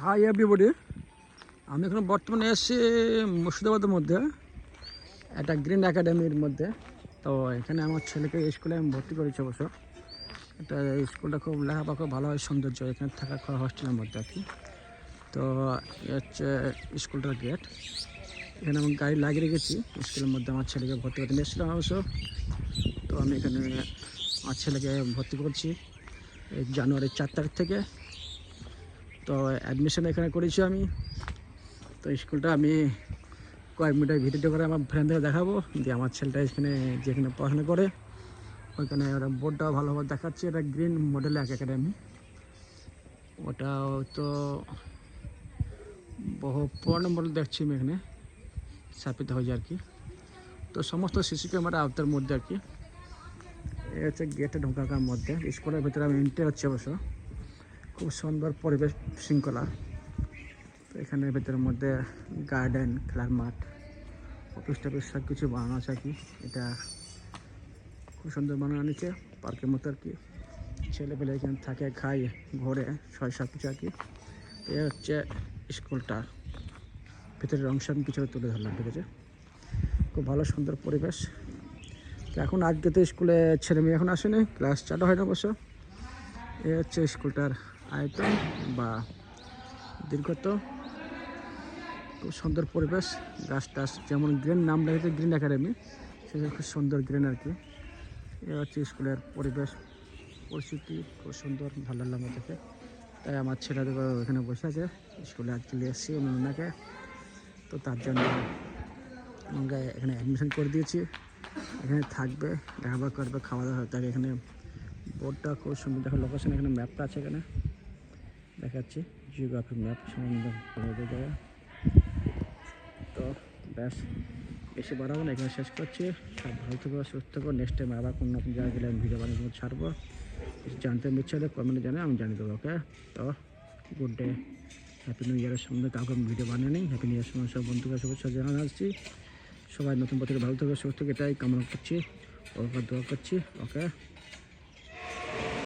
Hi everybody, আমি এখন বর্তমানে এসেছি মুর্শিদাবাদের মধ্যে একটা গ্রিন একাডেমির মধ্যে। তো এখানে আমার ছেলেকে স্কুলে আমি ভর্তি করেছি। অবশ্য এটা স্কুলটা খুব লেখাপড়া খুব ভালো হয়, সৌন্দর্য এখানে থাকা খাওয়া হস্টেলের মধ্যে আর কি। তো এ হচ্ছে স্কুলটার গেট। এখানে আমি গাড়ি লাগিয়ে রেখেছি স্কুলের মধ্যে আমার ছেলেকে ভর্তি করতে নিয়ে এসেছিলাম অবশ্য। তো আমি এখানে আমার ছেলেকে ভর্তি করছি এই জানুয়ারির 4 তারিখ থেকে। তো অ্যাডমিশন এখানে করেছি আমি। তো স্কুলটা আমি কয়েক মিনিটের ভিডিও করে আমার ফ্রেন্ডদের দেখাবো যে আমার ছেলেটা এখানে যেখানে পড়াশোনা করে ওইখানে ওরা বোর্ডটাও ভালোভাবে দেখাচ্ছে। এটা গ্রিন মডেল একাডেমি, ওটা তো বহু পুরনো মডেল দেখছি আমি এখানে স্থাপিত হয়েছে আর কি। তো সমস্ত সিসি ক্যামেরা আওতার মধ্যে আর কি। এই হচ্ছে গেটে ঢোকার মধ্যে স্কুলের ভিতরে আমি এন্ট্রি হচ্ছে। অবশ্য খুব সুন্দর পরিবেশ শৃঙ্খলা। তো এখানে ভেতরের মধ্যে গার্ডেন, খেলার মাঠ, অফিস টফিস সব কিছু বানানো আছে আর কি। এটা খুব সুন্দর বানানো নিচে পার্কের মতো আর কি। ছেলেপেলে এখানে থাকে, খায়, ঘোরে, সব কিছু আর কি। এ হচ্ছে স্কুলটা ভেতরের অংশ আমি কিছু তুলে ধরলাম, ঠিক আছে। খুব ভালো সুন্দর পরিবেশ। তো এখন আজকে তো স্কুলে ছেলে মেয়ে এখন আসেনি, ক্লাস চালু হয় না অবশ্য। এ হচ্ছে স্কুলটার আয়তন বা দীর্ঘত। খুব সুন্দর পরিবেশ, গাছ টাছ যেমন গ্রিন নাম লেগেছে গ্রিন একাডেমি, সেটা খুব সুন্দর গ্রিন আর কি। এ হচ্ছে স্কুলের পরিবেশ পরিস্থিতি, খুব সুন্দর, ভালো লাগলো আমার দেখে। তাই আমার ছেলেদের এখানে বসে আছে। স্কুলে চলে এসেছি ওনাকে, তো তার জন্য আমাকে এখানে অ্যাডমিশন করে দিয়েছি। এখানে থাকবে, লেখাপড়া করবে, খাওয়া দাওয়া তাকে। এখানে বোর্ডটা খুব সুন্দর দেখো, লোকেশন এখানে ম্যাপটা আছে, এখানে দেখাচ্ছি জিওগ্রাফি ম্যাপ সম্বন্ধে জায়গা। তো ব্যাস, বেশি বাড়াবো না, এখানে শেষ করছি। সব ভালো থাকবো, সুস্থ থাকবো। নেক্সট টাইম আবার কোনো নতুন জায়গায় গেলে আমি ভিডিও বানিয়ে ছাড়বো। কিছু জানতে ইচ্ছে হলে কমেন্টে জানাই, আমি জানিয়ে দেবো। ওকে, তো গুড ডে, হ্যাপি নিউ ইয়ারের সঙ্গে কাউকে ভিডিও বানিয়ে নেই। হ্যাপি নিউ ইয়ার সময় সব বন্ধুকে শুভেচ্ছা জানাতে আসছি। সবাই নতুন বছরে ভালো থাকবে, সুস্থ থাকবে, এটাই কামনা করছি, ওকে দোয়া করছি। ওকে।